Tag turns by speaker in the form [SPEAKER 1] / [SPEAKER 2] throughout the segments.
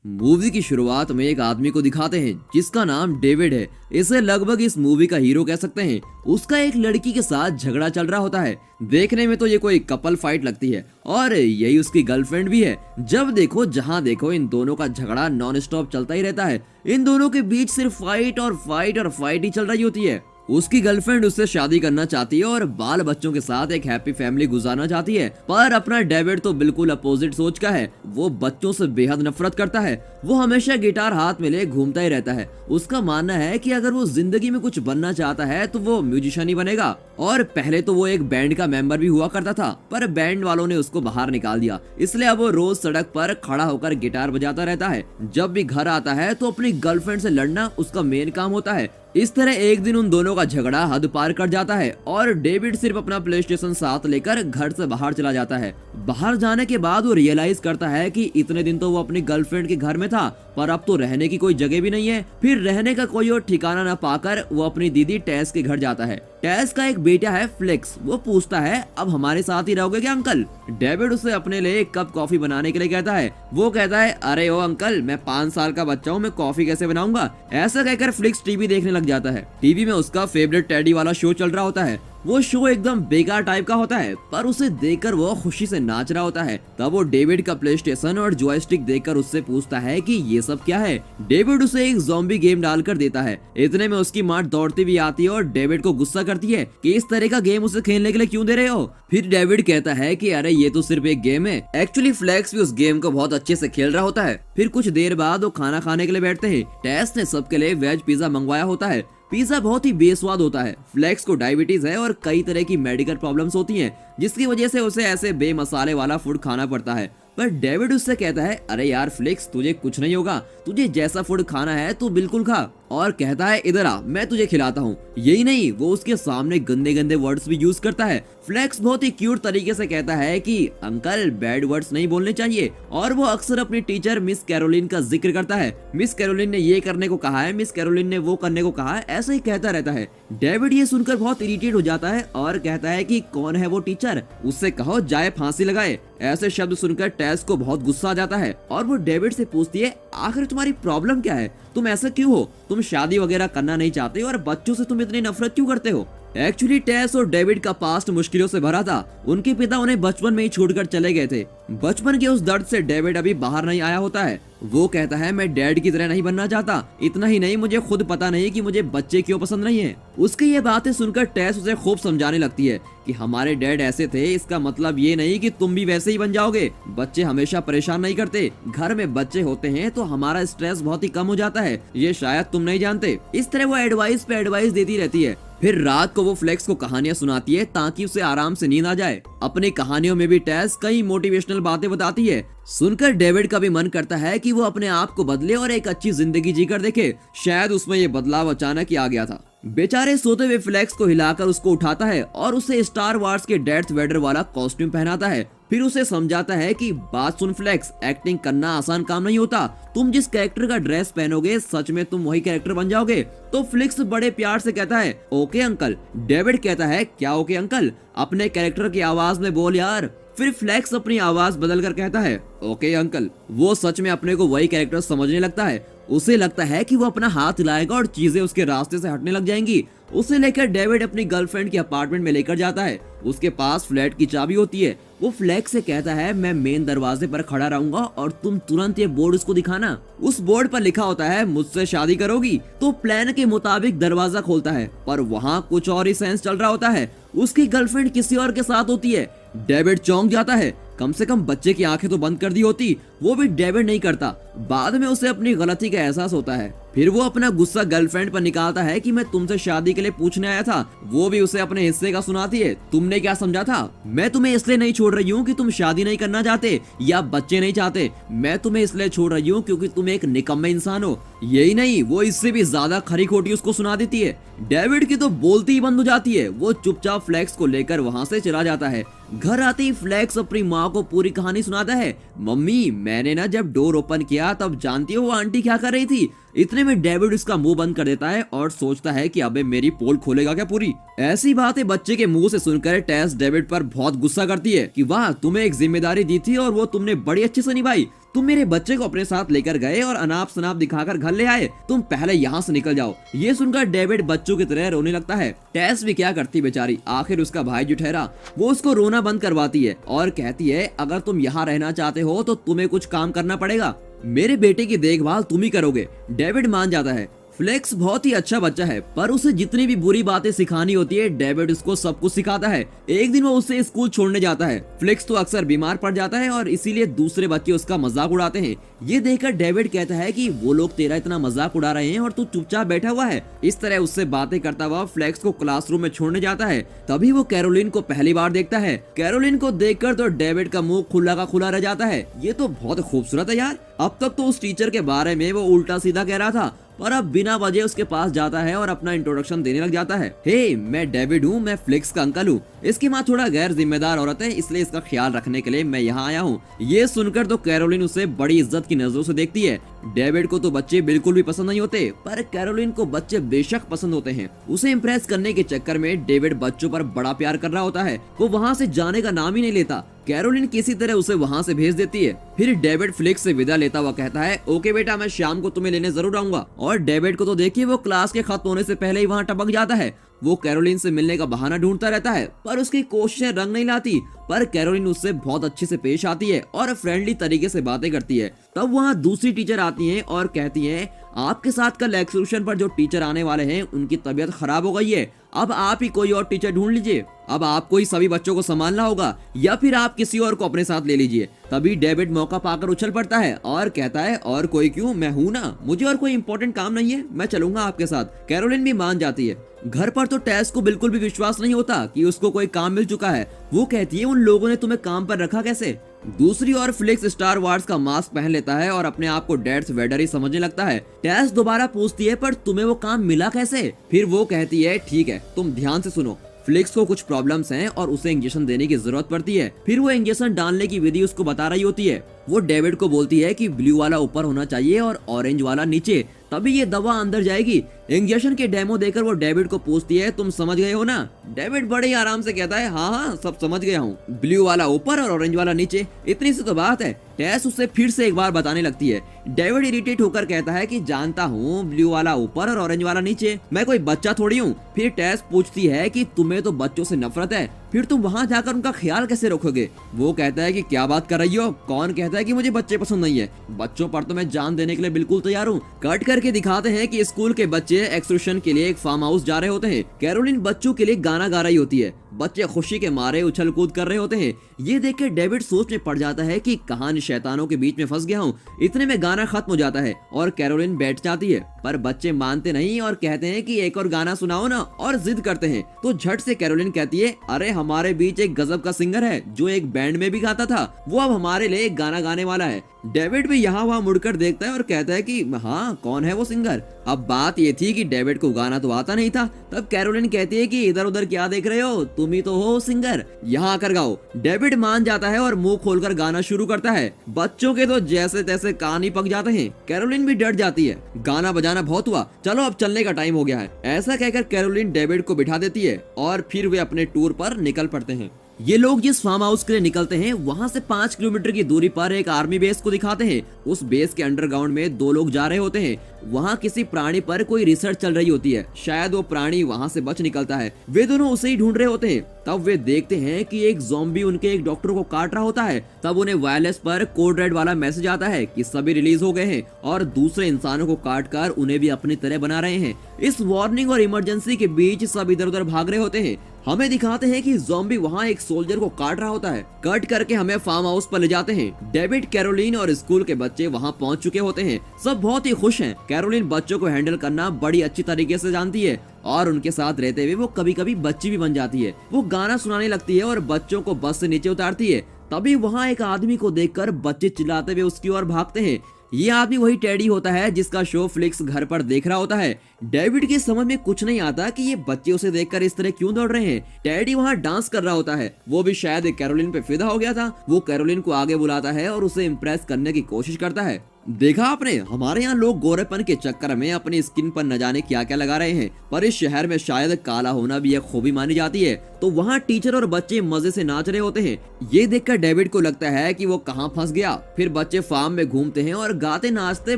[SPEAKER 1] Movie की शुरुआत में एक आदमी को दिखाते हैं जिसका नाम डेविड है। इसे लगभग इस मूवी का हीरो कह सकते हैं। उसका एक लड़की के साथ झगड़ा चल रहा होता है। देखने में तो ये कोई कपल फाइट लगती है और यही उसकी गर्लफ्रेंड भी है। जब देखो जहां देखो इन दोनों का झगड़ा नॉन स्टॉप चलता ही रहता है। इन दोनों के बीच सिर्फ फाइट और फाइट और फाइट ही चल रही होती है। उसकी गर्लफ्रेंड उससे शादी करना चाहती है और बाल बच्चों के साथ एक हैप्पी फैमिली गुजारना चाहती है, पर अपना डेविड तो बिल्कुल अपोजिट सोच का है। वो बच्चों से बेहद नफरत करता है। वो हमेशा गिटार हाथ में ले घूमता ही रहता है। उसका मानना है कि अगर वो जिंदगी में कुछ बनना चाहता है तो वो म्यूजिशियन ही बनेगा। और पहले तो वो एक बैंड का मेंबर भी हुआ करता था, पर बैंड वालों ने उसको बाहर निकाल दिया। इसलिए अब वो रोज सड़क पर खड़ा होकर गिटार बजाता रहता है। जब भी घर आता है तो अपनी गर्लफ्रेंड से लड़ना उसका मेन काम होता है। इस तरह एक दिन उन दोनों का झगड़ा हद पार कर जाता है और डेविड सिर्फ अपना प्लेस्टेशन साथ लेकर घर से बाहर चला जाता है। बाहर जाने के बाद वो रियलाइज करता है कि इतने दिन तो वो अपनी गर्लफ्रेंड के घर में था, पर अब तो रहने की कोई जगह भी नहीं है। फिर रहने का कोई और ठिकाना न पाकर वो अपनी दीदी टेस के घर जाता है। टेस का एक बेटा है फ्लेक्स। वो पूछता है, अब हमारे साथ ही रहोगे क्या अंकल? डेविड उसे अपने लिए एक कप कॉफी बनाने के लिए कहता है। वो कहता है, अरे ओ अंकल, मैं 5 साल का बच्चा हूँ, मैं कॉफी कैसे बनाऊंगा? ऐसा कहकर फ्लिक्स टीवी देखने लग जाता है। टीवी में उसका फेवरेट टेडी वाला शो चल रहा होता है। वो शो एकदम बेकार टाइप का होता है, पर उसे देखकर वो खुशी से नाच रहा होता है। तब वो डेविड का प्ले स्टेशन और जॉयस्टिक देखकर उससे पूछता है कि ये सब क्या है। डेविड उसे एक ज़ॉम्बी गेम डालकर देता है। इतने में उसकी माँ दौड़ती भी आती है और डेविड को गुस्सा करती है कि इस तरह का गेम उसे खेलने के लिए क्यों दे रहे हो। फिर डेविड कहता है कि अरे ये तो सिर्फ एक गेम है। एक्चुअली फ्लेक्स भी उस गेम को बहुत अच्छे से खेल रहा होता है। फिर कुछ देर बाद वो खाना खाने के लिए बैठते हैं। टेस ने सबके लिए वेज पिज्जा मंगवाया होता है। पिज्जा बहुत ही बेस्वाद होता है। फ्लेक्स को डायबिटीज है और कई तरह की मेडिकल प्रॉब्लम्स होती हैं, जिसकी वजह से उसे ऐसे बेमसाले वाला फूड खाना पड़ता है। पर डेविड उससे कहता है, अरे यार फ्लेक्स, तुझे कुछ नहीं होगा, तुझे जैसा फूड खाना है तू बिल्कुल खा। और कहता है, इधर आ, मैं तुझे खिलाता हूँ। यही नहीं, वो उसके सामने गंदे गंदे वर्ड्स भी यूज करता है। फ्लेक्स बहुत ही क्यूट तरीके से कहता है कि अंकल, बैड वर्ड्स नहीं बोलने चाहिए। और वो अक्सर अपनी टीचर मिस कैरोलिन का जिक्र करता है। मिस कैरोलिन ने ये करने को कहा है, मिस कैरोलिन ने वो करने को कहा है, ऐसा ही कहता रहता है। डेविड ये सुनकर बहुत इरिटेट हो जाता है और कहता है कि कौन है वो टीचर, उससे कहो जाए फांसी लगाए। ऐसे शब्द सुनकर टेस को बहुत गुस्सा आ जाता है और वो डेविड से पूछती है, आखिर तुम्हारी प्रॉब्लम क्या है? तुम ऐसा क्यों हो? तुम शादी वगैरह करना नहीं चाहते और बच्चों से तुम इतनी नफरत क्यों करते हो? एक्चुअली टेस और डेविड का पास्ट मुश्किलों से भरा था। उनके पिता उन्हें बचपन में ही छोड़कर चले गए थे। बचपन के उस दर्द से डेविड अभी बाहर नहीं आया होता है। वो कहता है, मैं डैड की तरह नहीं बनना चाहता। इतना ही नहीं, मुझे खुद पता नहीं कि मुझे बच्चे क्यों पसंद नहीं है। उसकी ये बातें सुनकर टेस उसे खूब समझाने लगती है कि हमारे डैड ऐसे थे, इसका मतलब ये नहीं कि तुम भी वैसे ही बन जाओगे। बच्चे हमेशा परेशान नहीं करते। घर में बच्चे होते हैं तो हमारा स्ट्रेस बहुत ही कम हो जाता है, ये शायद तुम नहीं जानते। इस तरह वो एडवाइस पे एडवाइस देती रहती है। फिर रात को वो फ्लेक्स को कहानियां सुनाती है ताकि उसे आराम से नींद आ जाए। अपनी कहानियों में भी टेस कई मोटिवेशनल बातें बताती है। सुनकर डेविड का भी मन करता है कि वो अपने आप को बदले और एक अच्छी जिंदगी जीकर देखे। शायद उसमें ये बदलाव अचानक ही आ गया था। बेचारे सोते हुए फ्लेक्स को हिलाकर उसको उठाता है और उसे स्टार वार्स के डेथ वेडर वाला कॉस्ट्यूम पहनाता है। फिर उसे समझाता है कि बात सुन फ्लेक्स, एक्टिंग करना आसान काम नहीं होता। तुम जिस कैरेक्टर का ड्रेस पहनोगे सच में तुम वही कैरेक्टर बन जाओगे। तो फ्लिक्स बड़े प्यार से कहता है, ओके अंकल। डेविड कहता है, क्या ओके अंकल? अपने कैरेक्टर की आवाज में बोल यार। फिर फ्लेक्स अपनी आवाज बदलकर कहता है, ओके अंकल। वो सच में अपने को वही कैरेक्टर समझने लगता है। उसे लगता है कि वो अपना हाथ हिलाएगा और चीजें उसके रास्ते से हटने लग जाएंगी। उसे लेकर डेविड अपनी गर्लफ्रेंड के अपार्टमेंट में लेकर जाता है। उसके पास फ्लैट की चाबी होती है। वो फ्लेक्स से कहता है, मैं मेन दरवाजे पर खड़ा रहूंगा और तुम तुरंत ये बोर्ड उसको दिखाना। उस बोर्ड पर लिखा होता है, मुझसे शादी करोगी? तो प्लान के मुताबिक दरवाजा खोलता है, पर वहाँ कुछ और ही सेंस चल रहा होता है। उसकी गर्लफ्रेंड किसी और के साथ होती है। डेविड चौंक जाता है। कम से कम बच्चे की आंखें तो बंद कर दी होती, वो भी डेविड नहीं करता। बाद में उसे अपनी गलती का एहसास होता है। फिर वो अपना गुस्सा गर्लफ्रेंड पर निकालता है कि मैं तुमसे शादी के लिए पूछने आया था। वो भी उसे अपने हिस्से का सुनाती है, तुमने क्या समझा था? मैं तुम्हें इसलिए नहीं छोड़ रही हूँ कि तुम शादी नहीं करना चाहते या बच्चे नहीं चाहते। मैं तुम्हें इसलिए छोड़ रही हूँ क्योंकि तुम एक निकम्मे इंसान हो। यही नहीं, वो इससे भी ज्यादा खरी खोटी उसको सुना देती है। डेविड की तो बोलती ही बंद हो जाती है। वो चुपचाप फ्लेक्स को लेकर वहाँ से चला जाता है। घर आते ही फ्लेक्स अपनी माँ को पूरी कहानी सुनाता है। मम्मी, मैंने ना जब डोर ओपन किया तब जानती हो वो आंटी क्या कर रही थी। इतने में डेविड उसका मुंह बंद कर देता है और सोचता है कि अबे मेरी पोल खोलेगा क्या पूरी। ऐसी बातें बच्चे के मुंह से सुनकर टेस डेविड पर बहुत गुस्सा करती है कि वाह, तुम्हें एक जिम्मेदारी दी थी और वो तुमने बड़ी अच्छे से निभाई। तुम मेरे बच्चे को अपने साथ लेकर गए और अनाप शनाप दिखाकर घर ले आए। तुम पहले यहाँ से निकल जाओ। ये सुनकर डेविड बच्चों की तरह रोने लगता है। टेस भी क्या करती बेचारी, आखिर उसका भाई जो ठहरा वो उसको रोना बंद करवाती है और कहती है अगर तुम यहाँ रहना चाहते हो तो तुम्हें कुछ काम करना पड़ेगा। मेरे बेटे की देखभाल तुम ही करोगे। डेविड मान जाता है। फ्लेक्स बहुत ही अच्छा बच्चा है, पर उसे जितनी भी बुरी बातें सिखानी होती है डेविड उसको सब कुछ सिखाता है। एक दिन वो उसे स्कूल छोड़ने जाता है। फ्लेक्स तो अक्सर बीमार पड़ जाता है और इसीलिए दूसरे बच्चे उसका मजाक उड़ाते हैं। ये देखकर डेविड कहता है कि वो लोग तेरा इतना मजाक उड़ा रहे हैं और तू चुपचाप बैठा हुआ है। इस तरह उससे बातें करता हुआ फ्लेक्स को क्लासरूम में छोड़ने जाता है। तभी वो कैरोलिन को पहली बार देखता है। कैरोलिन को देखकर तो डेविड का मुंह खुला का खुला रह जाता है। ये तो बहुत खूबसूरत है यार। अब तक तो उस टीचर के बारे में वो उल्टा सीधा कह रहा था, पर अब बिना वजह उसके पास जाता है और अपना इंट्रोडक्शन देने लग जाता है। हे, मैं डेविड हूँ, मैं फ्लेक्स का अंकल हूँ। इसकी माँ थोड़ा गैर जिम्मेदार औरत है, इसलिए इसका ख्याल रखने के लिए मैं यहाँ आया हूँ। ये सुनकर तो कैरोलिन उसे बड़ी इज्जत की नजरों से देखती है। डेविड को तो बच्चे बिल्कुल भी पसंद नहीं होते, पर कैरोलिन को बच्चे बेशक पसंद होते हैं। उसे इम्प्रेस करने के चक्कर में डेविड बच्चों पर बड़ा प्यार कर रहा होता है। वो वहाँ से जाने का नाम ही नहीं लेता। कैरोलिन किसी तरह उसे वहाँ से भेज देती है। फिर डेविड फ्लेक्स से विदा लेता हुआ कहता है, ओके बेटा, मैं शाम को तुम्हें लेने जरूर आऊंगा। और डेविड को तो देखिए वो क्लास के खत्म होने से पहले ही वहाँ टपक जाता है। वो कैरोलिन से मिलने का बहाना ढूंढता रहता है, पर उसकी कोशिशें रंग नहीं लाती। पर कैरोलिन उससे बहुत अच्छे से पेश आती है और फ्रेंडली तरीके से बातें करती है। तब वहाँ दूसरी टीचर आती हैं और कहती हैं, आपके साथ कल एक्सक्लूशन पर जो टीचर आने वाले हैं उनकी तबीयत खराब हो गई है। अब आप ही कोई और टीचर ढूंढ लीजिए। अब आपको ही सभी बच्चों को संभालना होगा या फिर आप किसी और को अपने साथ ले लीजिए। तभी डेविड मौका पाकर उछल पड़ता है और कहता है, और कोई क्यों, मैं हूं ना, मुझे और कोई इंपॉर्टेंट काम नहीं है, मैं चलूंगा आपके साथ। कैरोलिन भी मान जाती है। घर पर तो टेस को बिल्कुल भी विश्वास नहीं होता कि उसको कोई काम मिल चुका है। वो कहती है, उन लोगों ने तुम्हें काम पर रखा कैसे। दूसरी ओर फ्लिक्स स्टार वार्स का मास्क पहन लेता है और अपने आप को डैड्स वेडर ही समझने लगता है। टेस दोबारा पूछती है, पर तुम्हें वो काम मिला कैसे। फिर वो कहती है, ठीक है, तुम ध्यान से सुनो। फ्लिक्स को कुछ प्रॉब्लम्स हैं और उसे इंजेक्शन देने की जरूरत पड़ती है। फिर वो इंजेक्शन डालने की विधि उसको बता रही होती है। वो डेविड को बोलती है कि ब्लू वाला ऊपर होना चाहिए और ऑरेंज वाला नीचे, तभी ये दवा अंदर जाएगी। इंजेक्शन के डेमो देकर वो डेविड को पूछती है, तुम समझ गए हो ना। डेविड बड़े ही आराम से कहता है, हाँ हाँ, सब समझ गया हूँ, ब्लू वाला ऊपर और ऑरेंज वाला नीचे, इतनी सी तो बात है। टेस उसे फिर से एक बार बताने लगती है। डेविड इरिटेट होकर कहता है कि जानता हूँ, ब्लू वाला ऊपर और ऑरेंज वाला नीचे, मैं कोई बच्चा थोड़ी हूँ। फिर टेस पूछती है कि तुम्हें तो बच्चों से नफरत है, फिर तुम वहाँ जाकर उनका ख्याल कैसे रखोगे। वो कहता है कि क्या बात कर रही हो, कौन कहता है कि मुझे बच्चे पसंद नहीं है, बच्चों पर तो मैं जान देने के लिए बिल्कुल तैयार हूँ। कट करके दिखाते हैं कि स्कूल के बच्चे एक्सकर्शन के लिए एक फार्म हाउस जा रहे होते हैं। कैरोलिन बच्चों के लिए गाना गा रही होती है। बच्चे खुशी के मारे उछल कूद कर रहे होते हैं। ये देखकर डेविड सोच में पड़ जाता है कि कहानी शैतानों के बीच में फंस गया हूँ। इतने में गाना खत्म हो जाता है और कैरोलिन बैठ जाती है, पर बच्चे मानते नहीं और कहते हैं कि एक और गाना सुनाओ ना, और जिद करते हैं। तो झट से कैरोलिन कहती है, अरे हमारे बीच एक गजब का सिंगर है जो एक बैंड में भी गाता था, वो अब हमारे लिए एक गाना गाने वाला है। डेविड भी यहाँ वहाँ मुड़कर देखता है और कहता है कि हाँ, कौन है वो सिंगर। अब बात ये थी कि डेविड को गाना तो आता नहीं था। तब कैरोलिन कहती है कि इधर उधर क्या देख रहे हो, तुम ही तो हो सिंगर, यहाँ आकर गाओ। डेविड मान जाता है और मुंह खोलकर गाना शुरू करता है। बच्चों के तो जैसे तैसे कान ही पक जाते हैं। कैरोलिन भी डर जाती है। गाना बजाना बहुत हुआ, चलो अब चलने का टाइम हो गया है। ऐसा कहकर कैरोलिन डेविड को बिठा देती है और फिर वे अपने टूर पर निकल पड़ते हैं। ये लोग जिस फार्म हाउस के लिए निकलते हैं वहाँ से 5 किलोमीटर की दूरी पर एक आर्मी बेस को दिखाते हैं। उस बेस के अंडरग्राउंड में 2 लोग जा रहे होते हैं। वहाँ किसी प्राणी पर कोई रिसर्च चल रही होती है। शायद वो प्राणी वहाँ से बच निकलता है। वे दोनों उसे ही ढूंढ रहे होते हैं। तब वे देखते हैं कि एक ज़ॉम्बी उनके एक डॉक्टर को काट रहा होता है। तब उन्हें वायरलेस पर कोड रेड वाला मैसेज आता है कि सभी रिलीज हो गए हैं और दूसरे इंसानों को काट कर उन्हें भी अपनी तरह बना रहे हैं। इस वार्निंग और इमरजेंसी के बीच सब इधर उधर भाग रहे होते हैं। हमें दिखाते हैं कि ज़ॉम्बी वहाँ एक सोल्जर को काट रहा होता है। कट करके हमें फार्म हाउस पर ले जाते हैं। डेविड, कैरोलिन और स्कूल के बच्चे वहाँ पहुँच चुके होते हैं। सब बहुत ही खुश हैं। कैरोलिन बच्चों को हैंडल करना बड़ी अच्छी तरीके से जानती है और उनके साथ रहते हुए वो कभी कभी बच्ची भी बन जाती है। वो गाना सुनाने लगती है और बच्चों को बस से नीचे उतारती है। तभी वहाँ एक आदमी को देखकर बच्चे चिल्लाते हुए उसकी ओर भागते हैं। ये आदमी वही टेडी होता है जिसका शो फ्लिक्स घर पर देख रहा होता है। डेविड के समझ में कुछ नहीं आता कि ये बच्चे उसे देखकर इस तरह क्यों दौड़ रहे हैं। टेडी वहाँ डांस कर रहा होता है, वो भी शायद कैरोलिन पे फिदा हो गया था। वो कैरोलिन को आगे बुलाता है और उसे इम्प्रेस करने की कोशिश करता है। देखा आपने, हमारे यहाँ लोग गोरेपन के चक्कर में अपनी स्किन पर न जाने क्या क्या लगा रहे हैं, पर इस शहर में शायद काला होना भी एक खूबी मानी जाती है। तो वहाँ टीचर और बच्चे मजे से नाच रहे होते हैं। ये देखकर डेविड को लगता है कि वो कहाँ फंस गया। फिर बच्चे फार्म में घूमते हैं और गाते नाचते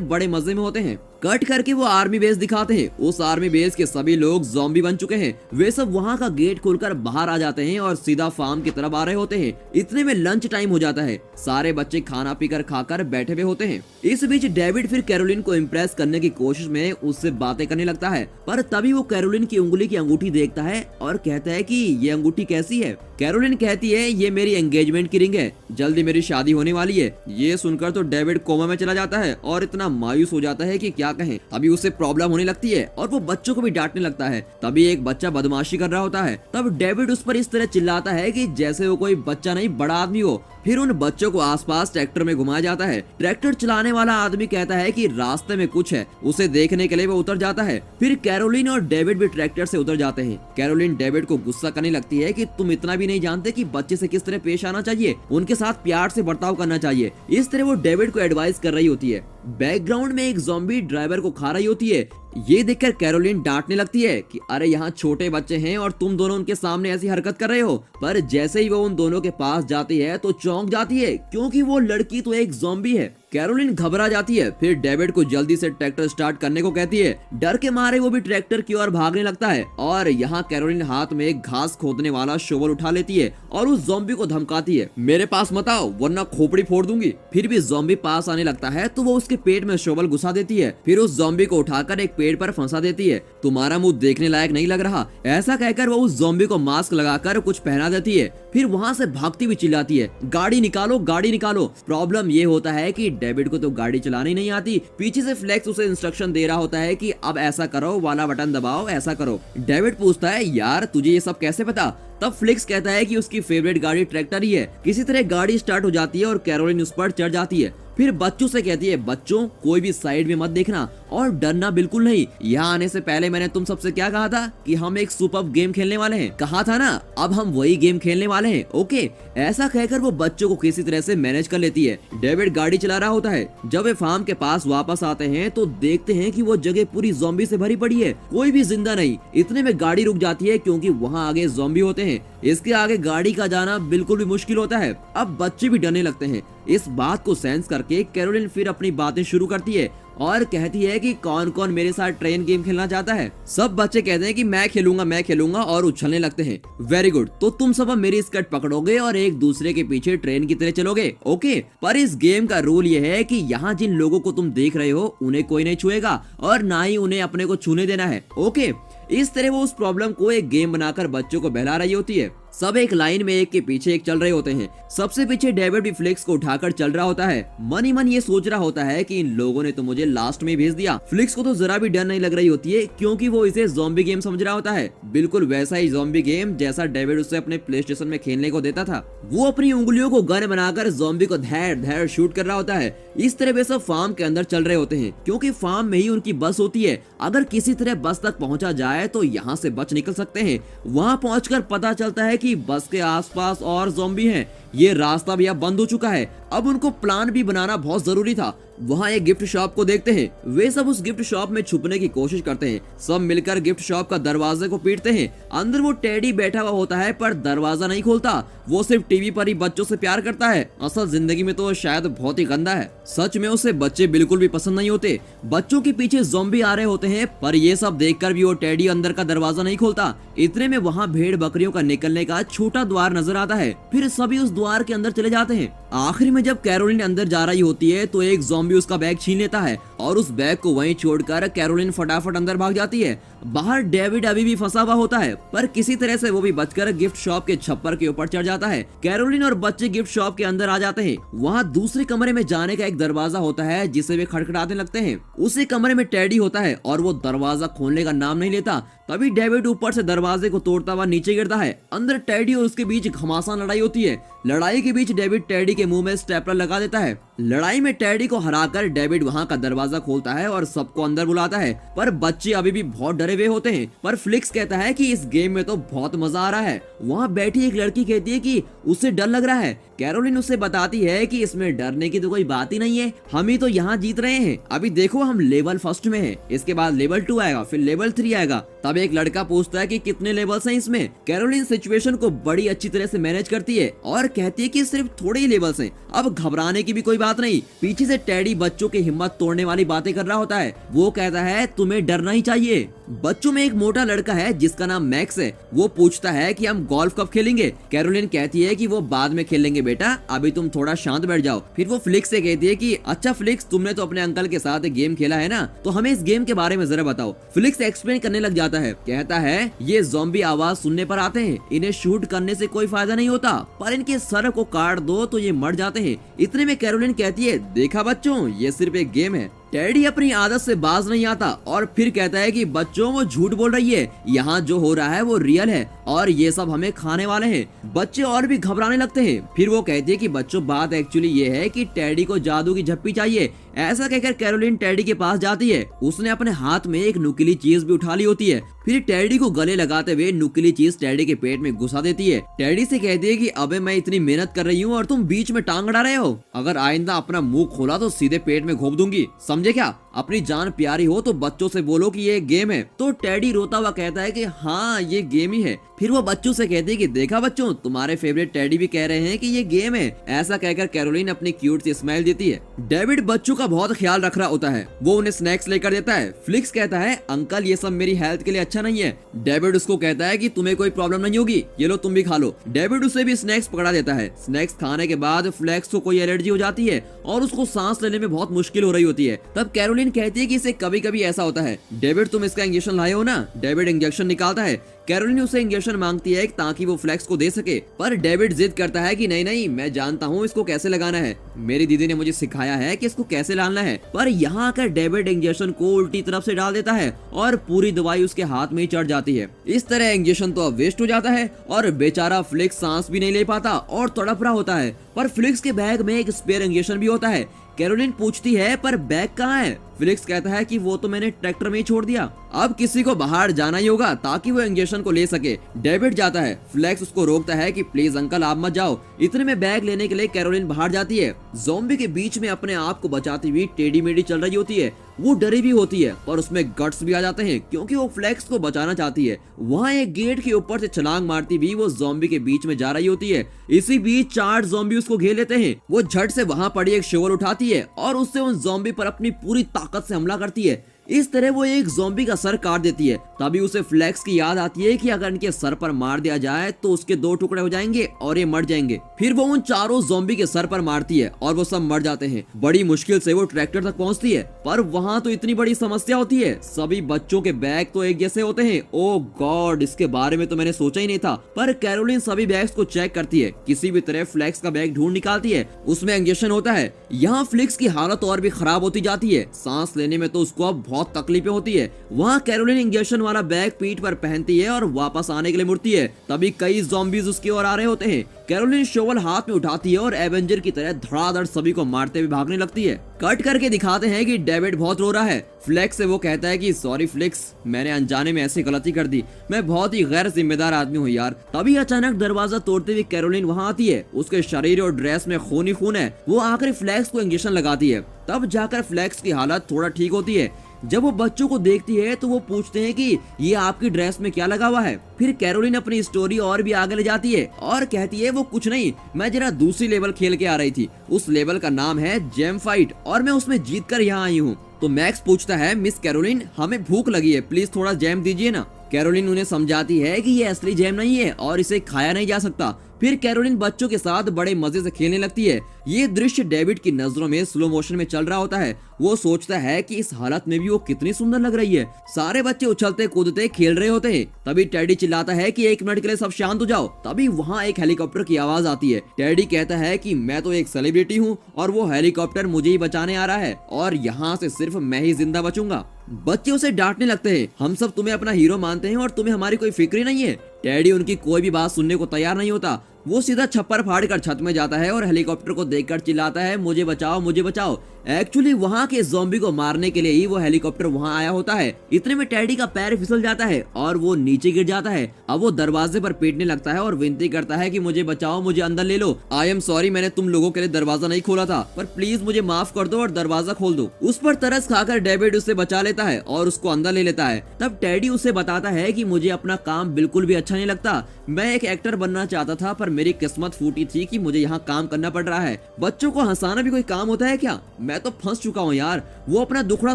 [SPEAKER 1] बड़े मजे में होते हैं। कट करके वो आर्मी बेस दिखाते हैं। उस आर्मी बेस के सभी लोग ज़ॉम्बी बन चुके हैं। वे सब वहाँ का गेट खोलकर बाहर आ जाते हैं और सीधा फार्म की तरफ आ रहे होते हैं। इतने में लंच टाइम हो जाता है। सारे बच्चे खाना पीकर खाकर बैठे हुए होते हैं। इस बीच डेविड फिर कैरोलिन को इम्प्रेस करने की कोशिश में उससे बातें करने लगता है, पर तभी वो कैरोलिन की उंगली की अंगूठी देखता है और कहता है कि ये अंगूठी कैसी है। कैरोलिन कहती है ये मेरी एंगेजमेंट की रिंग है, जल्दी मेरी शादी होने वाली है। ये सुनकर तो डेविड कोमा में चला जाता है और इतना मायूस हो जाता है कि क्या कहें। अभी उसे प्रॉब्लम होने लगती है और वो बच्चों को भी डांटने लगता है। तभी एक बच्चा बदमाशी कर रहा होता है। तब डेविड उस पर इस तरह चिल्लाता है कि जैसे वो कोई बच्चा नहीं बड़ा आदमी हो। फिर उन बच्चों को आसपास ट्रैक्टर में घुमाया जाता है। ट्रैक्टर चलाने वाला आदमी कहता है कि रास्ते में कुछ है, उसे देखने के लिए वो उतर जाता है। फिर कैरोलिन और डेविड भी ट्रैक्टर से उतर जाते हैं। कैरोलिन डेविड को गुस्सा करने लगती है कि तुम इतना भी नहीं जानते कि बच्चे से किस तरह पेश आना चाहिए, उनके साथ प्यार से बर्ताव करना चाहिए। इस तरह वो डेविड को एडवाइस कर रही होती है। बैकग्राउंड में एक ज़ॉम्बी ड्राइवर को खा रही होती है। ये देखकर कैरोलिन डांटने लगती है कि अरे यहाँ छोटे बच्चे हैं और तुम दोनों उनके सामने ऐसी हरकत कर रहे हो। पर जैसे ही वो उन दोनों के पास जाती है तो चौंक जाती है, क्योंकि वो लड़की तो एक ज़ॉम्बी है। कैरोलिन घबरा जाती है। फिर डेविड को जल्दी से ट्रैक्टर स्टार्ट करने को कहती है। डर के मारे वो भी ट्रैक्टर की ओर भागने लगता है और यहाँ कैरोलिन हाथ में एक घास खोदने वाला शोवल उठा लेती है और उस ज़ॉम्बी को धमकाती है, मेरे पास मत आओ वरना खोपड़ी फोड़ दूंगी। फिर भी ज़ॉम्बी पास आने लगता है तो वो उसके पेट में शोवल घुसा देती है। फिर उस ज़ॉम्बी को उठाकर एक पेड़ पर फंसा देती है। तुम्हारा मुंह देखने लायक नहीं लग रहा, ऐसा कहकर वो उस ज़ॉम्बी को मास्क लगाकर कुछ पहना देती है। फिर वहाँ से भागती हुई चिल्लाती है, गाड़ी निकालो गाड़ी निकालो। प्रॉब्लम ये होता है कि डेविड को तो गाड़ी चलानी नहीं आती। पीछे से फ्लेक्स उसे इंस्ट्रक्शन दे रहा होता है कि अब ऐसा करो, वाला बटन दबाओ, ऐसा करो। डेविड पूछता है यार तुझे ये सब कैसे पता। तब फ्लिक्स कहता है कि उसकी फेवरेट गाड़ी ट्रैक्टर ही है। किसी तरह गाड़ी स्टार्ट हो जाती है और कैरोलिन उस पर चढ़ जाती है। फिर बच्चों से कहती है, बच्चों कोई भी साइड में मत देखना और डरना बिल्कुल नहीं। यहाँ आने से पहले मैंने तुम सबसे क्या कहा था कि हम एक सुपर गेम खेलने वाले हैं, कहा था ना, अब हम वही गेम खेलने वाले हैं, ओके। ऐसा कहकर वो बच्चों को किसी तरह से मैनेज कर लेती है। डेविड गाड़ी चला रहा होता है। जब वे फार्म के पास वापस आते हैं तो देखते हैं कि वो जगह पूरी ज़ॉम्बी से भरी पड़ी है, कोई भी जिंदा नहीं। इतने में गाड़ी रुक जाती है क्योंकि वहाँ आगे ज़ॉम्बी होते हैं। इसके आगे गाड़ी का जाना बिल्कुल भी मुश्किल होता है। अब बच्चे भी डरने लगते हैं। इस बात को सेंस करके कैरोलिन फिर अपनी बातें शुरू करती है और कहती है कि कौन कौन मेरे साथ ट्रेन गेम खेलना चाहता है। सब बच्चे कहते हैं कि मैं खेलूंगा और उछलने लगते हैं। वेरी गुड, तो तुम सब अब मेरी स्कर्ट पकड़ोगे और एक दूसरे के पीछे ट्रेन की तरह चलोगे, ओके। पर इस गेम का रूल ये है कि यहाँ जिन लोगों को तुम देख रहे हो उन्हें कोई नहीं छुएगा और ना ही उन्हें अपने को छूने देना है, ओके। इस तरह वो उस प्रॉब्लम को एक गेम बनाकर बच्चों को बहला रही होती है। सब एक लाइन में एक के पीछे एक चल रहे होते हैं। सबसे पीछे डेविड भी फ्लिक्स को उठाकर चल रहा होता है। मन ही मन ये सोच रहा होता है कि इन लोगों ने तो मुझे लास्ट में भेज दिया। फ्लिक्स को तो जरा भी डर नहीं लग रही होती है क्योंकि वो इसे ज़ॉम्बी गेम समझ रहा होता है, बिल्कुल वैसा ही ज़ॉम्बी गेम जैसा डेविड उसे अपने प्ले स्टेशन में खेलने को देता था। वो अपनी उंगलियों को गन बनाकर ज़ॉम्बी को धैर धैर शूट कर रहा होता है। इस तरह वे सब फार्म के अंदर चल रहे होते हैं क्योंकि फार्म में ही उनकी बस होती है। अगर किसी तरह बस तक पहुंचा जाए तो यहाँ से बच निकल सकते हैं। वहाँ पहुंचकर पता चलता है कि बस के आसपास और ज़ॉम्बी हैं। ये रास्ता भी अब बंद हो चुका है। अब उनको प्लान भी बनाना बहुत जरूरी था। वहाँ एक गिफ्ट शॉप को देखते हैं। वे सब उस गिफ्ट शॉप में छुपने की कोशिश करते हैं। सब मिलकर गिफ्ट शॉप का दरवाजे को पीटते हैं। अंदर वो टेडी बैठा हुआ होता है पर दरवाजा नहीं खोलता। वो सिर्फ टीवी पर ही बच्चों से प्यार करता है। असल जिंदगी में तो शायद बहुत ही गंदा है। सच में उसे बच्चे बिल्कुल भी पसंद नहीं होते। बच्चों के पीछे ज़ॉम्बी आ रहे होते हैं पर ये सब देखकर भी वो टेडी अंदर का दरवाजा नहीं खोलता। इतने में वहाँ भेड़ बकरियों का निकलने का छोटा द्वार नजर आता है। फिर सभी उस द्वार के अंदर चले जाते हैं। आखिर में जब कैरोलिन अंदर जा रही होती है तो एक ज़ॉम्बी उसका बैग छीन लेता है और उस बैग को वहीं छोड़कर कैरोलिन फटाफट अंदर भाग जाती है। बाहर डेविड अभी भी फंसा हुआ होता है, पर किसी तरह से वो भी बचकर गिफ्ट शॉप के छप्पर के ऊपर चढ़ जाता है। कैरोलिन और बच्चे गिफ्ट शॉप के अंदर आ जाते हैं। वहाँ दूसरे कमरे में जाने का एक दरवाजा होता है जिसे वे खटखटाने लगते हैं। उसी कमरे में टेडी होता है और वो दरवाजा खोलने का नाम नहीं लेता। तभी डेविड ऊपर से दरवाजे को तोड़ता हुआ नीचे गिरता है। अंदर टेडी और उसके बीच घमासान लड़ाई होती है। लड़ाई के बीच डेविड टेडी के मुंह में स्टेपलर लगा देता है। लड़ाई में टेडी को हराकर डेविड वहां का दरवाजा खोलता है और सबको अंदर बुलाता है, पर बच्चे अभी भी बहुत डरे हुए होते हैं। पर फ्लिक्स कहता है कि इस गेम में तो बहुत मजा आ रहा है। वहाँ बैठी एक लड़की कहती है कि उसे डर लग रहा है। कैरोलिन उसे बताती है कि इसमें डरने की तो कोई बात ही नहीं है, हम ही तो यहाँ जीत रहे हैं। अभी देखो हम लेवल फर्स्ट में हैं, इसके बाद लेवल 2 आएगा, फिर लेवल 3 आएगा। तब एक लड़का पूछता है कि कितने लेवल्स हैं इसमें। कैरोलिन सिचुएशन को बड़ी अच्छी तरह से मैनेज करती है और कहती है कि सिर्फ थोड़े ही लेवल्स हैं, अब घबराने की भी कोई बात नहीं। पीछे से टेडी बच्चों की हिम्मत तोड़ने वाली बातें कर रहा होता है। वो कहता है तुम्हें डरना ही चाहिए। बच्चों में एक मोटा लड़का है जिसका नाम मैक्स है। वो पूछता है कि हम गोल्फ कब खेलेंगे। कैरोलिन कहती है कि वो बाद में खेलेंगे बेटा, अभी तुम थोड़ा शांत बैठ जाओ। फिर वो फ्लिक्स से कहती है कि अच्छा फ्लिक्स, तुमने तो अपने अंकल के साथ एक गेम खेला है ना, तो हमें इस गेम के बारे में जरा बताओ। फ्लिक्स एक्सप्लेन करने लग जाता है। कहता है ये ज़ॉम्बी आवाज सुनने पर आते हैं, इन्हें शूट करने से कोई फायदा नहीं होता, पर इनके सर को काट दो तो ये मर जाते हैं। इतने में कैरोलिन कहती है देखा बच्चों, ये सिर्फ एक गेम है। टेडी अपनी आदत से बाज नहीं आता और फिर कहता है कि बच्चों वो झूठ बोल रही है, यहाँ जो हो रहा है वो रियल है और ये सब हमें खाने वाले हैं। बच्चे और भी घबराने लगते हैं। फिर वो कहती है कि बच्चों बात एक्चुअली ये है कि टेडी को जादू की झप्पी चाहिए। ऐसा कहकर कैरोलिन टेडी के पास जाती है। उसने अपने हाथ में एक नुकीली चीज भी उठा ली होती है। फिर टेडी को गले लगाते हुए नुकीली चीज टेडी के पेट में घुसा देती है। टेडी से कहती है कि अबे मैं इतनी मेहनत कर रही हूँ और तुम बीच में टांग अड़ा रहे हो, अगर आइंदा अपना मुंह खोला तो सीधे पेट में घोप दूंगी, समझे क्या? अपनी जान प्यारी हो तो बच्चों से बोलो कि ये गेम है। तो टेडी रोता हुआ कहता है कि हाँ ये गेम ही है। फिर वो बच्चों से कहती है कि देखा बच्चों, तुम्हारे फेवरेट टेडी भी कह रहे हैं कि ये गेम है। ऐसा कहकर कैरोलिन अपनी क्यूट सी स्माइल देती है। डेविड बच्चों का बहुत ख्याल रख रहा होता है। वो उन्हें स्नैक्स लेकर देता है। फ्लिक्स कहता है अंकल ये सब मेरी हेल्थ के लिए अच्छा नहीं है। डेविड उसको कहता है कि तुम्हें कोई प्रॉब्लम नहीं होगी, ये लो तुम भी खा लो। डेविड उसे भी स्नैक्स पकड़ा देता है। स्नैक्स खाने के बाद फ्लेक्स को कोई एलर्जी हो जाती है और उसको सांस लेने में बहुत मुश्किल हो रही होती है। तब कैरोलिन कहती है कि इसे कभी कभी ऐसा होता है। डेविड तुम इसका इंजेक्शन लाए हो ना? डेविड इंजेक्शन निकालता है। कैरोलिन उसे इंजेक्शन मांगती है ताकि वो फ्लेक्स को दे सके, पर डेविड जिद करता है कि नहीं नहीं, मैं जानता हूँ इसको कैसे लगाना है, मेरी दीदी ने मुझे सिखाया है कि इसको कैसे डालना है। पर यहाँ आकर डेविड इंजेक्शन को उल्टी तरफ से डाल देता है और पूरी दवाई उसके हाथ में ही चढ़ जाती है। इस तरह इंजेक्शन तो अब वेस्ट हो जाता है और बेचारा फ्लिक्स सांस भी नहीं ले पाता और तड़प रहा होता है। पर फ्लिक्स के बैग में एक स्पेयर इंजेक्शन भी होता है। कैरोलिन पूछती है पर बैग कहाँ है? फ्लिक्स कहता है कि वो तो मैंने ट्रैक्टर में ही छोड़ दिया, अब किसी को बाहर जाना ही होगा ताकि वो इंजेक्शन को ले सके। डेविड जाता है। फ्लेक्स उसको रोकता है कि प्लीज अंकल आप मत जाओ। इतने में बैग लेने के लिए कैरोलिन बाहर जाती है। ज़ॉम्बी के बीच में अपने आप को बचाती हुई टेढ़ी मेढ़ी चल रही होती है। वो डरी भी होती है और उसमें गट्स भी आ जाते हैं क्योंकि वो फ्लेक्स को बचाना चाहती है। वहाँ एक गेट के ऊपर से छलांग मारती हुई वो ज़ॉम्बी के बीच में जा रही होती है। इसी बीच 4 ज़ॉम्बी उसको घेर लेते हैं। वो झट से वहाँ पड़ी एक शोल उठाती है और उससे उन ज़ॉम्बी पर अपनी पूरी ताकत से हमला करती है। इस तरह वो एक ज़ॉम्बी का सर काट देती है। तभी उसे फ्लेक्स की याद आती है कि अगर इनके सर पर मार दिया जाए तो उसके 2 टुकड़े हो जाएंगे और ये मर जाएंगे। फिर वो उन 4 ज़ॉम्बी के सर पर मारती है और वो सब मर जाते हैं। बड़ी मुश्किल से वो ट्रैक्टर तक पहुंचती है, पर वहाँ तो इतनी बड़ी समस्या होती है, सभी बच्चों के बैग तो एक जैसे होते हैं। ओ गॉड, इसके बारे में तो मैंने सोचा ही नहीं था। पर कैरोलिन सभी बैग्स को चेक करती है, किसी भी तरह फ्लेक्स का बैग ढूंढ निकालती है। उसमें इंजेक्शन होता है। यहाँ फ्लिक्स की हालत और भी खराब होती जाती है। सांस लेने में तो उसको अब बहुत तकलीफें होती है। वहाँ कैरोलिन इंजेक्शन वाला बैग पीठ पर पहनती है और वापस आने के लिए मुड़ती है। तभी कई ज़ॉम्बीज उसकी ओर आ रहे होते हैं। कैरोलिन शोवल हाथ में उठाती है और एवेंजर की तरह धड़ाधड़ सभी को मारते हुए भागने लगती है। कट करके दिखाते हैं कि डेविड बहुत रो रहा है। फ्लेक्स से वो कहता है कि सॉरी फ्लिक्स, मैंने अनजाने में ऐसी गलती कर दी, मैं बहुत ही गैर जिम्मेदार आदमी हूँ यार। तभी अचानक दरवाजा तोड़ते हुए कैरोलिन वहाँ आती है। उसके शरीर और ड्रेस में खून ही खून है। वो आकर फ्लेक्स को इंजेक्शन लगाती है। तब जाकर फ्लेक्स की हालत थोड़ा ठीक होती है। जब वो बच्चों को देखती है तो वो पूछते हैं कि ये आपकी ड्रेस में क्या लगा हुआ है। फिर कैरोलिन अपनी स्टोरी और भी आगे ले जाती है और कहती है वो कुछ नहीं, मैं जरा दूसरी लेवल खेल के आ रही थी, उस लेवल का नाम है जेम फाइट और मैं उसमें जीत कर यहाँ आई हूँ। तो मैक्स पूछता है मिस कैरोलिन, हमें भूख लगी है, प्लीज थोड़ा जैम दीजिए ना। कैरोलिन उन्हें समझाती है कि ये असली जैम नहीं है और इसे खाया नहीं जा सकता। फिर कैरोलिन बच्चों के साथ बड़े मजे से खेलने लगती है। ये दृश्य डेविड की नजरों में स्लो मोशन में चल रहा होता है। वो सोचता है कि इस हालत में भी वो कितनी सुंदर लग रही है। सारे बच्चे उछलते कूदते खेल रहे होते हैं। तभी टेडी चिल्लाता है कि 1 मिनट के लिए सब शांत हो जाओ। तभी वहाँ एक हेलीकॉप्टर की आवाज आती है। टेडी कहता है कि मैं तो एक सेलिब्रिटी हूँ और वो हेलीकॉप्टर मुझे ही बचाने आ रहा है और यहाँ से सिर्फ मैं ही जिंदा बचूंगा। बच्चे उसे डांटने लगते हैं, हम सब तुम्हें अपना हीरो मानते हैं और तुम्हें हमारी कोई फिक्र ही नहीं है। टेडी उनकी कोई भी बात सुनने को तैयार नहीं होता। वो सीधा छप्पर फाड़ कर छत में जाता है और हेलीकॉप्टर को देखकर चिल्लाता है, मुझे बचाओ मुझे बचाओ। एक्चुअली वहाँ के ज़ॉम्बी को मारने के लिए ही वो हेलीकॉप्टर वहाँ आया होता है। इतने में टेडी का पैर फिसल जाता है और वो नीचे गिर जाता है। अब वो दरवाजे पर पीटने लगता है और विनती करता है कि मुझे बचाओ, मुझे अंदर ले लो। आई एम सॉरी, मैंने तुम लोगों के लिए दरवाजा नहीं खोला था, पर प्लीज मुझे माफ कर दो और दरवाजा खोल दो। उस पर तरस खाकर डेविड उसे बचा लेता है और उसको अंदर ले लेता है। तब टेडी उसे बताता है कि मुझे अपना काम बिल्कुल भी अच्छा नहीं लगता। मैं एक एक्टर बनना चाहता था पर मेरी किस्मत फूटी थी कि मुझे यहाँ काम करना पड़ रहा है। बच्चों को हंसाना भी कोई काम होता है क्या? मैं तो फंस चुका हूँ यार। वो अपना दुखड़ा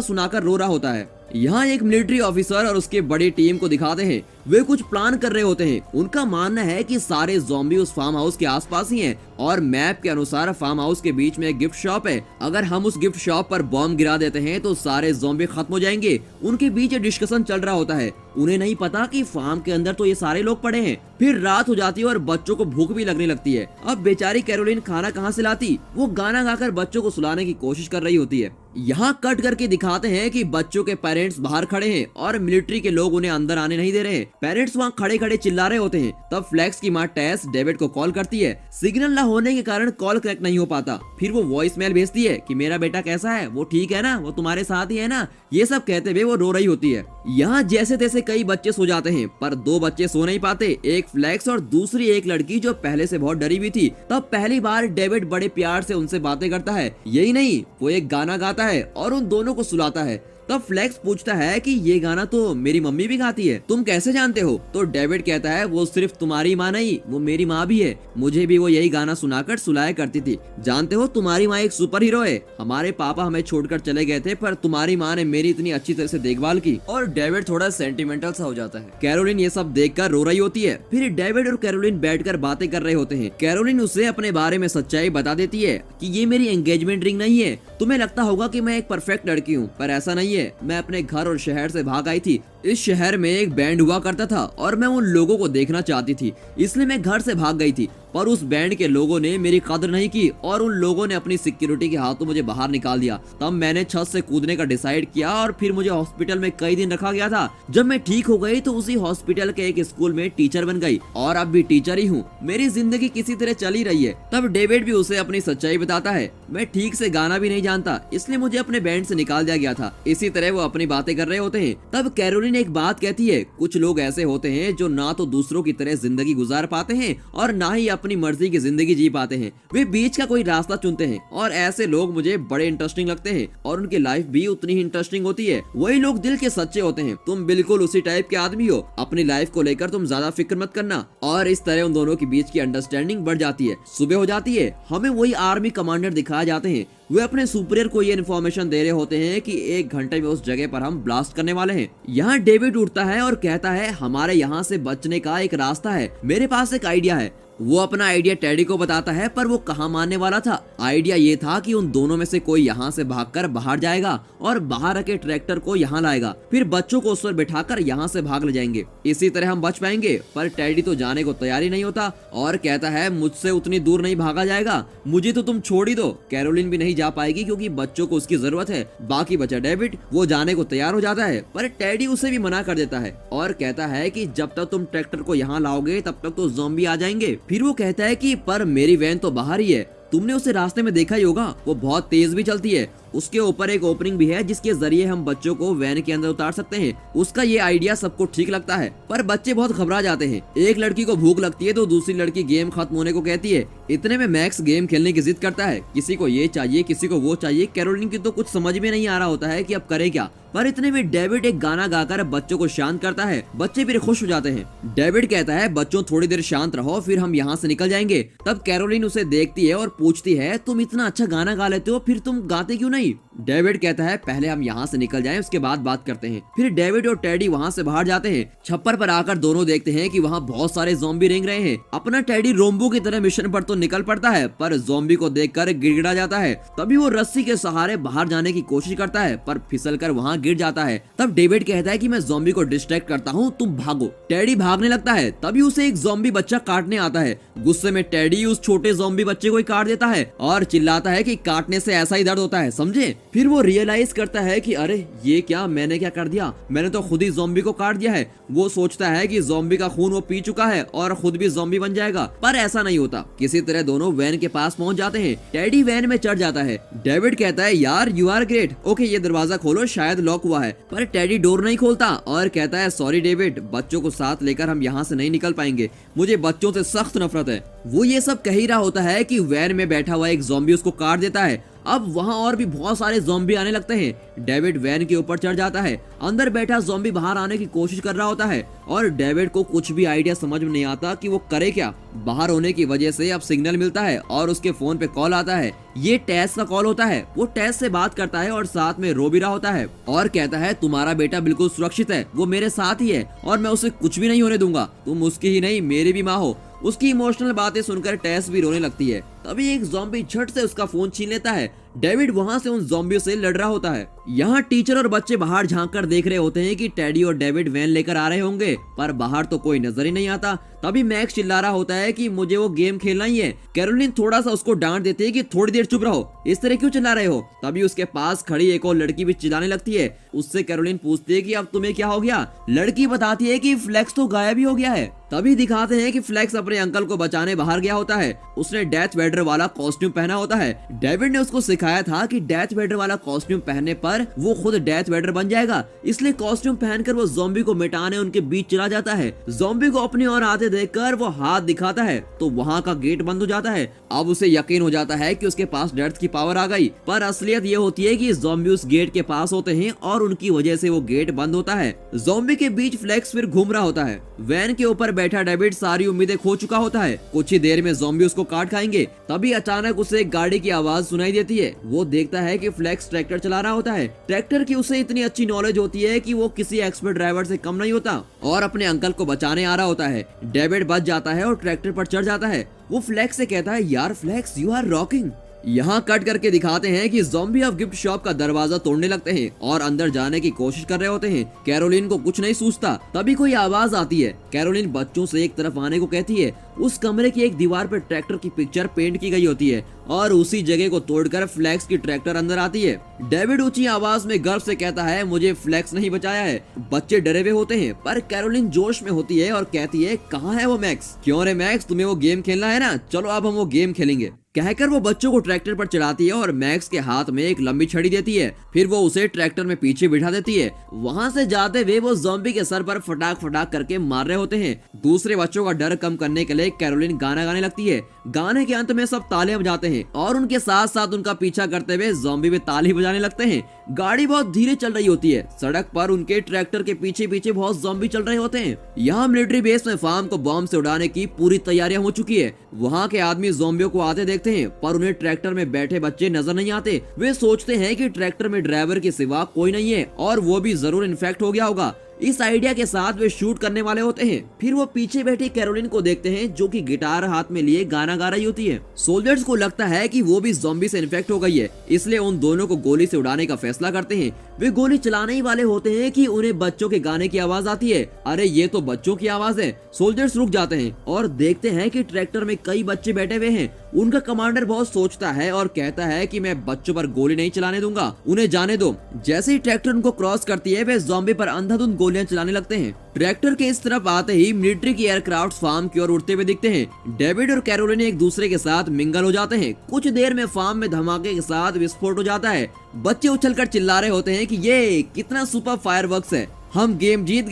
[SPEAKER 1] सुनाकर रो रहा होता है। यहाँ एक मिलिट्री ऑफिसर और उसके बड़ी टीम को दिखाते हैं। वे कुछ प्लान कर रहे होते हैं। उनका मानना है कि सारे ज़ॉम्बी उस फार्म हाउस के आसपास ही हैं और मैप के अनुसार फार्म हाउस के बीच में एक गिफ्ट शॉप है। अगर हम उस गिफ्ट शॉप पर बॉम्ब गिरा देते हैं तो सारे ज़ॉम्बी खत्म हो जाएंगे। उनके बीच डिस्कशन चल रहा होता है। उन्हें नहीं पता कि फार्म के अंदर तो ये सारे लोग पड़े हैं। फिर रात हो जाती है और बच्चों को भूख भी लगने लगती है। अब बेचारी कैरोलिन खाना कहाँ से लाती? वो गाना गाकर बच्चों को सुलाने की कोशिश कर रही होती है। यहाँ कट करके दिखाते हैं कि बच्चों के पेरेंट्स बाहर खड़े हैं और मिलिट्री के लोग उन्हें अंदर आने नहीं दे रहे। पेरेंट्स वहाँ खड़े खड़े चिल्ला रहे होते हैं। तब फ्लेक्स की माँ टेस डेविड को कॉल करती है। सिग्नल न होने के कारण कॉल कनेक्ट नहीं हो पाता। फिर वो वॉइस मेल भेजती है कि मेरा बेटा कैसा है, वो ठीक है ना, वो तुम्हारे साथ ही है ना। ये सब कहते हुए वो रो रही होती है। यहाँ जैसे तैसे कई बच्चे सो जाते हैं पर 2 बच्चे सो नहीं पाते, एक फ्लेक्स और दूसरी एक लड़की जो पहले से बहुत डरी हुई थी। तब पहली बार डेविड बड़े प्यार से उनसे बातें करता है। यही नहीं, वो एक गाना गाता है और उन दोनों को सुलाता है। तब फ्लेक्स पूछता है कि ये गाना तो मेरी मम्मी भी गाती है, तुम कैसे जानते हो? तो डेविड कहता है वो सिर्फ तुम्हारी माँ नहीं, वो मेरी माँ भी है। मुझे भी वो यही गाना सुनाकर सुलाया करती थी। जानते हो तुम्हारी माँ एक सुपर हीरो है। हमारे पापा हमें छोड़कर चले गए थे पर तुम्हारी माँ ने मेरी इतनी अच्छी तरह से देखभाल की। और डेविड थोड़ा सेंटिमेंटल सा हो जाता है। कैरोलिन ये सब देखकर रो रही होती है। फिर डेविड और कैरोलिन बैठकर बातें कर रहे होते हैं। कैरोलिन उसे अपने बारे में सच्चाई बता देती है कि ये मेरी एंगेजमेंट रिंग नहीं है। तुम्हें लगता होगा कि मैं एक परफेक्ट लड़की हूँ पर ऐसा नहीं है। मैं अपने घर और शहर से भाग आई थी। इस शहर में एक बैंड हुआ करता था और मैं उन लोगों को देखना चाहती थी, इसलिए मैं घर से भाग गई थी। पर उस बैंड के लोगों ने मेरी कदर नहीं की और उन लोगों ने अपनी सिक्योरिटी के हाथों मुझे बाहर निकाल दिया। तब मैंने छत से कूदने का डिसाइड किया और फिर मुझे हॉस्पिटल में कई दिन रखा गया था। जब मैं ठीक हो गई तो उसी हॉस्पिटल के एक स्कूल में टीचर बन गई और अब भी टीचर ही हूँ। मेरी जिंदगी किसी तरह चली रही है। तब डेविड भी उसे अपनी सच्चाई बताता है। मैं ठीक से गाना भी नहीं जानता, इसलिए मुझे अपने बैंड से निकाल दिया गया था। इसी तरह वो अपनी बातें कर रहे होते हैं। तब कैरोलिन एक बात कहती है, कुछ लोग ऐसे होते हैं जो ना तो दूसरों की तरह जिंदगी गुजार पाते हैं और ना ही अपनी मर्जी की जिंदगी जी पाते हैं। वे बीच का कोई रास्ता चुनते हैं और ऐसे लोग मुझे बड़े इंटरेस्टिंग लगते हैं और उनकी लाइफ भी उतनी ही इंटरेस्टिंग होती है। वही लोग दिल के सच्चे होते हैं। तुम बिल्कुल उसी टाइप के आदमी हो। अपनी लाइफ को लेकर तुम ज्यादा फिक्र मत करना। और इस तरह उन दोनों के बीच की अंडरस्टैंडिंग बढ़ जाती है। सुबह हो जाती है। हमें वही आर्मी कमांडर दिखाए जाते हैं। वे अपने सुपीरियर को ये इन्फॉर्मेशन दे रहे होते हैं कि 1 घंटे में उस जगह पर हम ब्लास्ट करने वाले हैं। यहाँ डेविड उठता है और कहता है, हमारे यहाँ से बचने का एक रास्ता है। मेरे पास एक आइडिया है। वो अपना आइडिया टेडी को बताता है पर वो कहाँ मानने वाला था। आइडिया ये था कि उन दोनों में से कोई यहाँ से भागकर बाहर जाएगा और बाहर रखे ट्रैक्टर को यहाँ लाएगा। फिर बच्चों को उस पर बिठाकर यहाँ से भाग ले जाएंगे। इसी तरह हम बच पाएंगे। पर टेडी तो जाने को तैयार ही नहीं होता और कहता है, मुझसे उतनी दूर नहीं भागा जाएगा, मुझे तो तुम छोड़ ही दो। कैरोलिन भी नहीं जा पाएगी क्योंकि बच्चों को उसकी जरूरत है। बाकी बचा डेविड। वो जाने को तैयार हो जाता है पर टेडी उसे भी मना कर देता है और कहता है कि जब तक तुम ट्रैक्टर को यहाँ लाओगे तब तक तो ज़ॉम्बी आ जाएंगे। फिर वो कहता है कि पर मेरी वैन तो बाहर ही है, तुमने उसे रास्ते में देखा ही होगा, वो बहुत तेज भी चलती है। उसके ऊपर एक ओपनिंग भी है जिसके जरिए हम बच्चों को वैन के अंदर उतार सकते हैं। उसका ये आइडिया सबको ठीक लगता है पर बच्चे बहुत घबरा जाते हैं। एक लड़की को भूख लगती है तो दूसरी लड़की गेम खत्म होने को कहती है। इतने में मैक्स गेम खेलने की जिद करता है। किसी को ये चाहिए, किसी को वो चाहिए। कैरोलिन की तो कुछ समझ में नहीं आ रहा होता है कि अब करे क्या। पर इतने में डेविड एक गाना गाकर बच्चों को शांत करता है। बच्चे फिर खुश हो जाते हैं। डेविड कहता है, बच्चों थोड़ी देर शांत रहो, फिर हम यहाँ से निकल जाएंगे। तब कैरोलिन उसे देखती है और पूछती है, तुम इतना अच्छा गाना गा लेते हो, फिर तुम गाते क्यों नहीं? नहीं। डेविड कहता है पहले हम यहाँ से निकल जाएं, उसके बाद बात करते हैं। फिर डेविड और टेडी वहाँ से बाहर जाते हैं। छप्पर पर आकर दोनों देखते हैं कि वहाँ बहुत सारे ज़ॉम्बी रेंग रहे हैं। अपना टेडी रोम्बो की तरह मिशन पर तो निकल पड़ता है, पर ज़ॉम्बी को देखकर गिड़गिड़ा जाता है। तभी वो रस्सी के सहारे बाहर जाने की कोशिश करता है, पर फिसलकर वहाँ गिर जाता है। तब डेविड कहता है कि मैं ज़ॉम्बी को डिस्ट्रैक्ट करता हूँ, तुम भागो। टेडी भागने लगता है, तभी उसे एक ज़ॉम्बी बच्चा काटने आता है। गुस्से में टेडी उस छोटे ज़ॉम्बी बच्चे को ही काट देता है और चिल्लाता है कि काटने से ऐसा ही दर्द होता है, समझे। फिर वो रियलाइज करता है कि अरे ये क्या, मैंने क्या कर दिया, मैंने तो खुद ही ज़ॉम्बी को काट दिया है। वो सोचता है कि ज़ॉम्बी का खून वो पी चुका है और खुद भी ज़ॉम्बी बन जाएगा, पर ऐसा नहीं होता। किसी तरह दोनों वैन के पास पहुंच जाते हैं। टेडी वैन में चढ़ जाता है। डेविड कहता है यार यू आर ग्रेट, ओके ये दरवाजा खोलो, शायद लॉक हुआ है। पर टेडी डोर नहीं खोलता और कहता है सॉरी डेविड, बच्चों को साथ लेकर हम यहाँ से नहीं निकल पाएंगे, मुझे बच्चों से सख्त नफरत है। वो ये सब कह ही रहा होता है कि वैन में बैठा हुआ एक ज़ॉम्बी उसको काट देता है। अब वहाँ और भी बहुत सारे ज़ॉम्बी आने लगते हैं। डेविड वैन के ऊपर चढ़ जाता है। अंदर बैठा ज़ॉम्बी बाहर आने की कोशिश कर रहा होता है और डेविड को कुछ भी आइडिया समझ में नहीं आता कि वो करे क्या। बाहर होने की वजह से अब सिग्नल मिलता है और उसके फोन पे कॉल आता है। ये टेस का कॉल होता है। वो टेस से बात करता है और साथ में रो भी रहा होता है और कहता है तुम्हारा बेटा बिल्कुल सुरक्षित है, वो मेरे साथ ही है और मैं उसे कुछ भी नहीं होने दूंगा, तुम उसकी ही नहीं मेरी भी माँ हो। उसकी इमोशनल बातें सुनकर टेस भी रोने लगती है। तभी एक ज़ॉम्बी झट से उसका फोन छीन लेता है। डेविड वहाँ से उन ज़ॉम्बियों से लड़ रहा होता है। यहाँ टीचर और बच्चे बाहर झांक कर देख रहे होते हैं कि टेडी और डेविड वैन लेकर आ रहे होंगे, पर बाहर तो कोई नजर ही नहीं आता। तभी मैक्स चिल्ला रहा होता है कि मुझे वो गेम खेलना ही है। कैरोलिन थोड़ा सा उसको डांट देती है कि थोड़ी देर चुप रहो, इस तरह क्यों चिल्ला रहे हो। तभी उसके पास खड़ी एक और लड़की भी चिल्लाने लगती है। उससे कैरोलिन पूछती है कि अब तुम्हें क्या हो गया। लड़की बताती है कि फ्लेक्स तो गायब ही हो गया है। तभी दिखाते हैं कि फ्लेक्स अपने अंकल को बचाने बाहर गया होता है। उसने डेथ वेडर वाला कॉस्ट्यूम पहना होता है। डेविड ने उसको सिखाया था कि डेथ वेडर वाला कॉस्ट्यूम पहनने पर वो खुद डेथ वेडर बन जाएगा, इसलिए कॉस्ट्यूम पहनकर वो ज़ॉम्बी को मिटाने उनके बीच चला जाता है। ज़ॉम्बी को अपनी ओर आते देखकर वो हाथ दिखाता है तो वहाँ का गेट बंद हो जाता है। अब उसे यकीन हो जाता है कि उसके पास डेथ की पावर आ गई, पर असलियत ये होती है कि ज़ॉम्बी उस गेट के पास होते हैं और उनकी वजह से वो गेट बंद होता है। ज़ॉम्बी के बीच फ्लेक्स फिर घूम रहा होता है। वैन के ऊपर बैठा डेविड सारी उम्मीदें खो चुका होता है। कुछ ही देर में ज़ॉम्बी उसको काट खाएंगे। तभी अचानक उसे एक गाड़ी की आवाज सुनाई देती है। वो देखता है कि फ्लेक्स ट्रैक्टर चला रहा होता है। ट्रैक्टर की उसे इतनी अच्छी नॉलेज होती है कि वो किसी एक्सपर्ट ड्राइवर से कम नहीं होता और अपने अंकल को बचाने आ रहा होता है। डेविड बच जाता है और ट्रैक्टर पर चढ़ जाता है। वो फ्लेक्स से कहता है यार फ्लेक्स यू आर रॉकिंग। यहाँ कट करके दिखाते हैं कि ज़ॉम्बी अब गिफ्ट शॉप का दरवाजा तोड़ने लगते हैं और अंदर जाने की कोशिश कर रहे होते हैं। कैरोलिन को कुछ नहीं सूझता। तभी कोई आवाज आती है। कैरोलिन बच्चों से एक तरफ आने को कहती है। उस कमरे की एक दीवार पर ट्रैक्टर की पिक्चर पेंट की गई होती है और उसी जगह को तोड़कर फ्लेक्स की ट्रैक्टर अंदर आती है। डेविड ऊंची आवाज में गर्व से कहता है मुझे फ्लेक्स नहीं बचाया है। बच्चे डरे हुए होते हैं, पर कैरोलिन जोश में होती है और कहती है कहाँ है वो मैक्स। क्यों रे मैक्स, तुम्हें वो गेम खेलना है ना, चलो अब हम वो गेम खेलेंगे। कहकर वो बच्चों को ट्रैक्टर पर चढ़ाती है और मैक्स के हाथ में एक लंबी छड़ी देती है। फिर वो उसे ट्रैक्टर में पीछे बिठा देती है। वहाँ से जाते हुए वो ज़ॉम्बी के सर पर फटाक फटाक करके मार रहे होते हैं। दूसरे बच्चों का डर कम करने के लिए कैरोलिन गाना गाने लगती है। गाने के अंत में सब तालियां बजाते हैं और उनके साथ साथ उनका पीछा करते हुए ज़ॉम्बी भी ताली बजाने लगते हैं। गाड़ी बहुत धीरे चल रही होती है। सड़क पर उनके ट्रैक्टर के पीछे पीछे बहुत ज़ॉम्बी चल रहे होते हैं। यहाँ मिलिट्री बेस में फार्म को बॉम्ब से उड़ाने की पूरी तैयारियां हो चुकी है। वहाँ के आदमी ज़ॉम्बियों को आते देखते हैं, पर उन्हें ट्रैक्टर में बैठे बच्चे नजर नहीं आते। वे सोचते हैं कि ट्रैक्टर में ड्राइवर के सिवा कोई नहीं है और वो भी जरूर इन्फेक्ट हो गया होगा। इस आइडिया के साथ वे शूट करने वाले होते हैं। फिर वो पीछे बैठी कैरोलिन को देखते हैं जो कि गिटार हाथ में लिए गाना गा रही होती है। सोल्जर्स को लगता है कि वो भी ज़ॉम्बी से इन्फेक्ट हो गई है, इसलिए उन दोनों को गोली से उड़ाने का फैसला करते हैं। वे गोली चलाने ही वाले होते हैं कि उन्हें बच्चों के गाने की आवाज आती है। अरे ये तो बच्चों की आवाज है। सोल्जर्स रुक जाते हैं और देखते हैं कि ट्रैक्टर में कई बच्चे बैठे हुए हैं। उनका कमांडर बहुत सोचता है और कहता है कि मैं बच्चों पर गोली नहीं चलाने दूंगा, उन्हें जाने दो। जैसे ही ट्रैक्टर उनको क्रॉस करती है वे ज़ॉम्बी पर अंधाधुंध गोलियां चलाने लगते हैं। ट्रैक्टर के इस तरफ आते ही मिलिट्री की एयरक्राफ्ट फार्म की ओर उड़ते हुए दिखते हैं। डेविड और कैरोलिन एक दूसरे के साथ मिंगल हो जाते हैं। कुछ देर में फार्म में धमाके के साथ विस्फोट हो जाता है। बच्चे उछलकर चिल्ला रहे होते हैं कि ये कितना सुपर फायरवर्क्स है, हम गेम जीत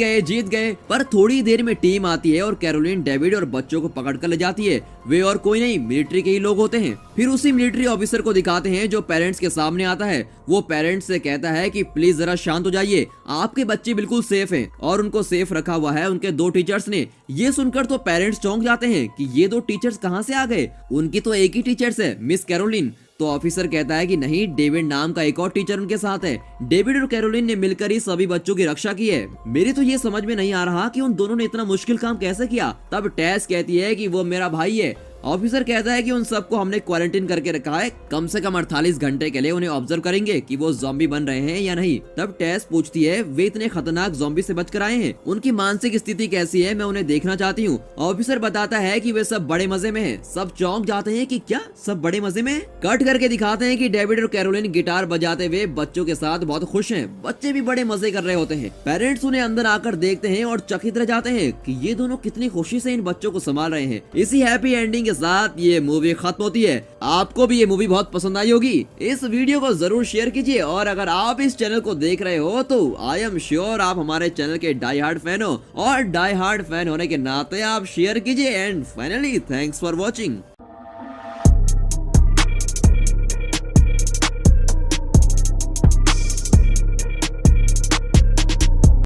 [SPEAKER 1] गए। पर थोड़ी देर में टीम आती है और कैरोलिन डेविड और बच्चों को पकड़कर ले जाती है। वे और कोई नहीं, मिलिट्री के ही लोग होते हैं। फिर उसी मिलिट्री ऑफिसर को दिखाते हैं जो पेरेंट्स के सामने आता है। वो पेरेंट्स से कहता है कि प्लीज जरा शांत हो जाइए, आपके बच्चे बिल्कुल सेफ हैं और उनको सेफ रखा हुआ है उनके 2 टीचर्स ने। ये सुनकर तो पेरेंट्स चौंक जाते हैं कि ये 2 टीचर्स कहाँ से आ गए। उनकी तो एक ही टीचर्स है, मिस कैरोलिन। तो ऑफिसर कहता है कि नहीं, डेविड नाम का एक और टीचर उनके साथ है। डेविड और कैरोलिन ने मिलकर ही सभी बच्चों की रक्षा की है। मेरी तो ये समझ में नहीं आ रहा कि उन दोनों ने इतना मुश्किल काम कैसे किया। तब टेस कहती है कि वो मेरा भाई है। ऑफिसर कहता है कि उन सबको हमने क्वारंटीन करके रखा है, कम से कम 48 घंटे के लिए उन्हें ऑब्जर्व करेंगे कि वो ज़ॉम्बी बन रहे हैं या नहीं। तब टेस पूछती है वे इतने खतरनाक ज़ॉम्बी से बचकर आए हैं, उनकी मानसिक स्थिति कैसी है, मैं उन्हें देखना चाहती हूँ। ऑफिसर बताता है कि वे सब बड़े मजे में हैं। सब चौंक जाते हैं कि क्या सब बड़े मजे में हैं? कट करके दिखाते हैं कि डेविड और कैरोलिन गिटार बजाते हुए बच्चों के साथ बहुत खुश हैं। बच्चे भी बड़े मजे कर रहे होते हैं। पेरेंट्स उन्हें अंदर आकर देखते हैं और चकित रह जाते हैं कि ये दोनों कितनी खुशी से इन बच्चों को संभाल रहे हैं। इसी हैप्पी एंडिंग के साथ ये मूवी खत्म होती है। आपको भी ये मूवी बहुत पसंद आई होगी। इस वीडियो को जरूर शेयर कीजिए और अगर आप इस चैनल को देख रहे हो तो आई एम श्योर आप हमारे चैनल के डाई हार्ड फैन हो, और डाई हार्ड फैन होने के नाते आप शेयर कीजिए। And finally thanks for watching.